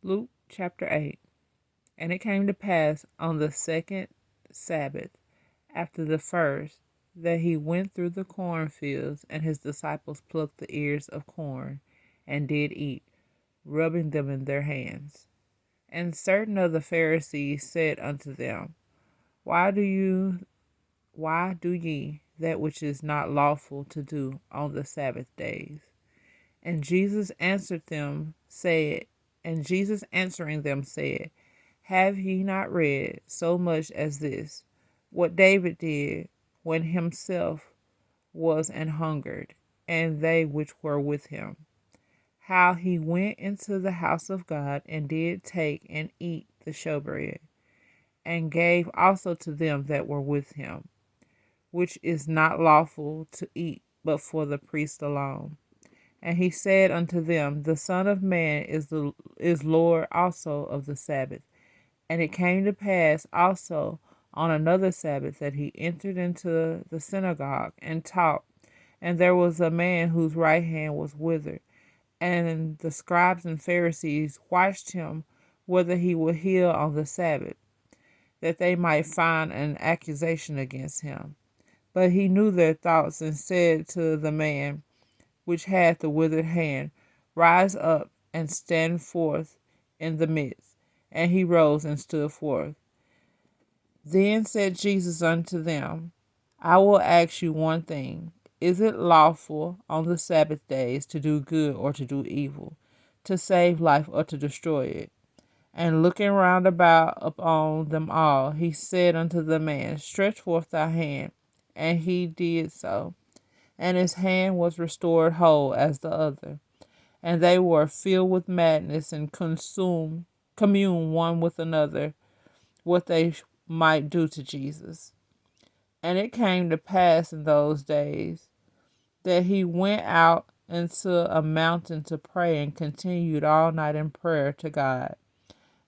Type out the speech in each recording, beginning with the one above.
Luke chapter 8. And it came to pass on the second Sabbath after the first that he went through the cornfields, and his disciples plucked the ears of corn and did eat, rubbing them in their hands. And certain of the Pharisees said unto them, Why do ye that which is not lawful to do on the Sabbath days? And Jesus answering them said, Have ye not read so much as this, what David did when himself was an hungered, and they which were with him, how he went into the house of God, and did take and eat the showbread, and gave also to them that were with him, which is not lawful to eat but for the priest alone. And he said unto them, The Son of Man is Lord also of the Sabbath. And it came to pass also on another Sabbath that he entered into the synagogue and taught. And there was a man whose right hand was withered. And the scribes and Pharisees watched him whether he would heal on the Sabbath, that they might find an accusation against him. But he knew their thoughts, and said to the man which had the withered hand, Rise up and stand forth in the midst. And he rose and stood forth. Then said Jesus unto them, I will ask you one thing. Is it lawful on the Sabbath days to do good or to do evil, to save life or to destroy it? And looking round about upon them all, he said unto the man, Stretch forth thy hand. And he did so, and his hand was restored whole as the other. And they were filled with madness, and commune one with another what they might do to Jesus. And it came to pass in those days that he went out into a mountain to pray, and continued all night in prayer to God.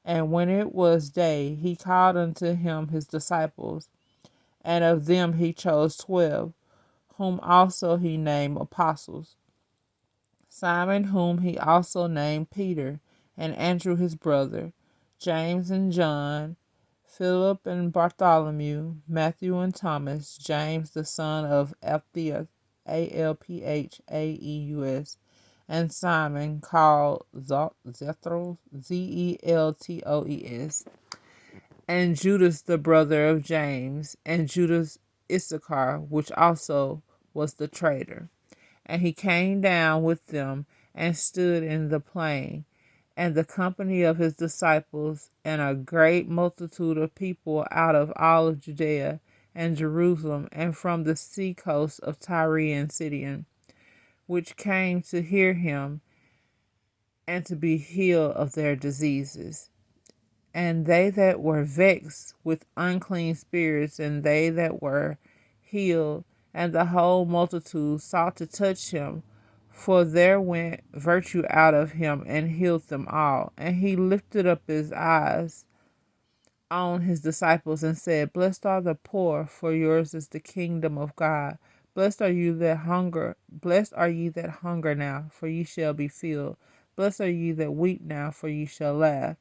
And when it was day, he called unto him his disciples, and of them he chose 12, whom also he named apostles: Simon, whom he also named Peter, and Andrew his brother, James and John, Philip and Bartholomew, Matthew and Thomas, James the son of Alphaeus, Alphaeus, and Simon called Zethros, Zeltoes, and Judas the brother of James, and Judas Issachar, which also was the traitor. And he came down with them, and stood in the plain, and the company of his disciples, and a great multitude of people out of all of Judea and Jerusalem, and from the sea coast of Tyre and Sidon, which came to hear him, and to be healed of their diseases. And they that were vexed with unclean spirits, and they that were healed, and the whole multitude sought to touch him, for there went virtue out of him, and healed them all. And he lifted up his eyes on his disciples, and said, Blessed are the poor, for yours is the kingdom of God. Blessed are ye that hunger now, for ye shall be filled. Blessed are ye that weep now, for ye shall laugh.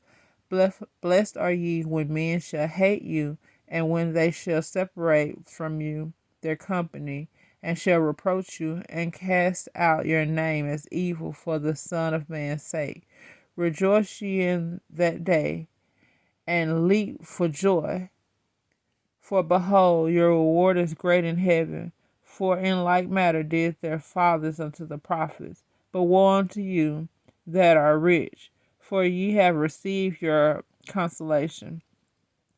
Blessed are ye when men shall hate you, and when they shall separate from you their company, and shall reproach you, and cast out your name as evil for the Son of Man's sake. Rejoice ye in that day, and leap for joy. For behold, your reward is great in heaven. For in like manner did their fathers unto the prophets. But woe unto you that are rich, for ye have received your consolation.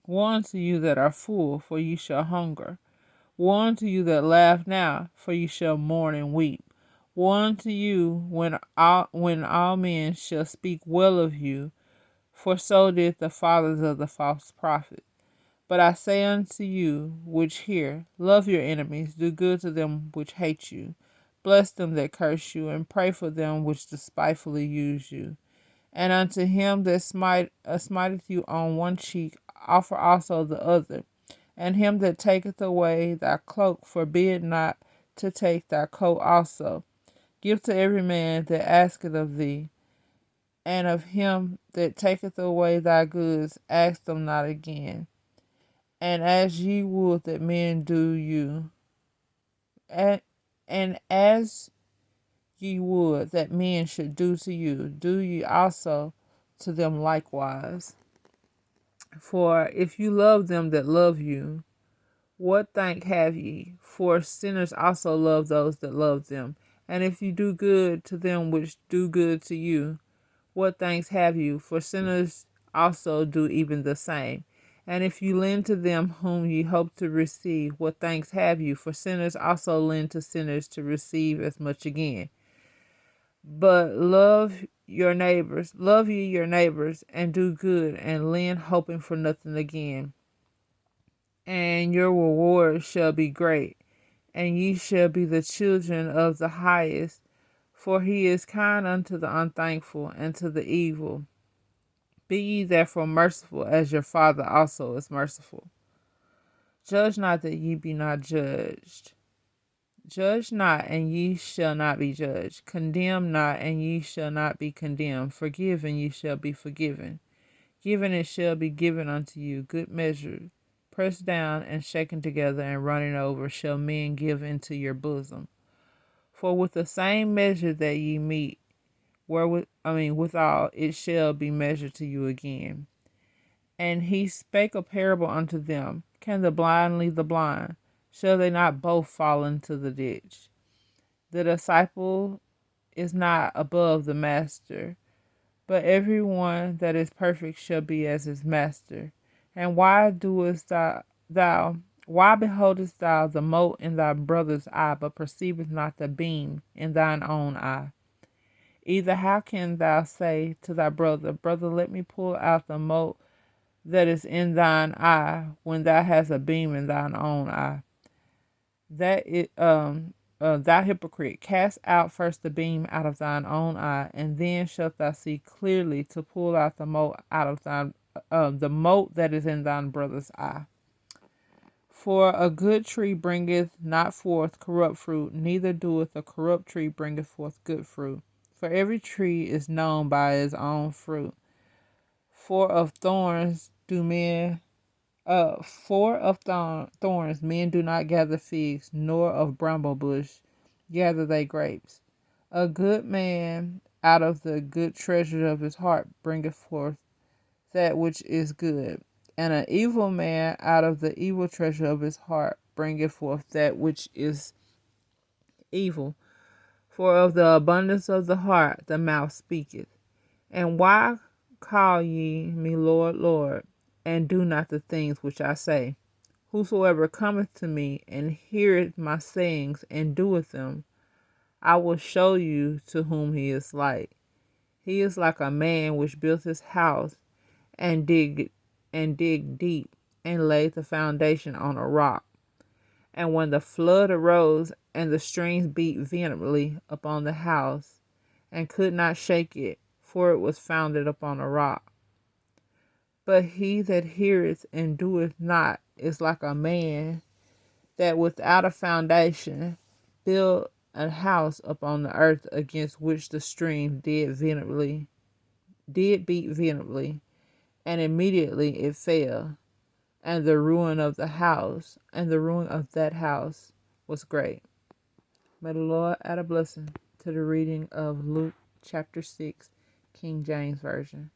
Woe unto you that are full, for ye shall hunger. Woe unto you that laugh now, for ye shall mourn and weep. Woe unto you when all men shall speak well of you, for so did the fathers of the false prophets. But I say unto you which hear, love your enemies, do good to them which hate you, bless them that curse you, and pray for them which despitefully use you. And unto him that smiteth you on one cheek, offer also the other. And him that taketh away thy cloak, forbid not to take thy coat also. Give to every man that asketh of thee, And of him that taketh away thy goods, ask them not again. And as ye would that men do you, and as ye would that men should do to you, do ye also to them likewise. For if you love them that love you, what thank have ye? For sinners also love those that love them. And if you do good to them which do good to you, what thanks have you? For sinners also do even the same. And if you lend to them whom ye hope to receive, what thanks have you? For sinners also lend to sinners to receive as much again. But love ye your neighbors, and do good, and lend, hoping for nothing again. And your reward shall be great, and ye shall be the children of the highest, for he is kind unto the unthankful and to the evil. Be ye therefore merciful, as your Father also is merciful. Judge not that ye be not judged. Judge not, and ye shall not be judged. Condemn not, and ye shall not be condemned. Forgive, and ye shall be forgiven. Given, it shall be given unto you. Good measure, pressed down and shaken together and running over, shall men give into your bosom. For with the same measure that ye meet, withal, it shall be measured to you again. And he spake a parable unto them. Can the blind lead the blind? Shall they not both fall into the ditch? The disciple is not above the master, but every one that is perfect shall be as his master. And why beholdest thou the mote in thy brother's eye, but perceivest not the beam in thine own eye? Either how can thou say to thy brother, Brother, let me pull out the mote that is in thine eye, when thou hast a beam in thine own eye? Thou hypocrite, cast out first the beam out of thine own eye, and then shalt thou see clearly to pull out the mote out of the mote that is in thine brother's eye. For a good tree bringeth not forth corrupt fruit, neither doeth a corrupt tree bringeth forth good fruit. For every tree is known by his own fruit. For of thorns men do not gather figs, nor of bramble bush gather they grapes. A good man out of the good treasure of his heart bringeth forth that which is good, and an evil man out of the evil treasure of his heart bringeth forth that which is evil. For of the abundance of the heart the mouth speaketh. And why call ye me Lord, Lord, and do not the things which I say? Whosoever cometh to me and heareth my sayings and doeth them, I will show you to whom he is like. He is like a man which built his house and dig deep and laid the foundation on a rock. And when the flood arose and the streams beat vehemently upon the house, and could not shake it, for it was founded upon a rock. But he that heareth and doeth not is like a man that without a foundation built a house upon the earth, against which the stream did beat vehemently, and immediately it fell, and the ruin of that house was great. May the Lord add a blessing to the reading of Luke chapter 6, King James Version.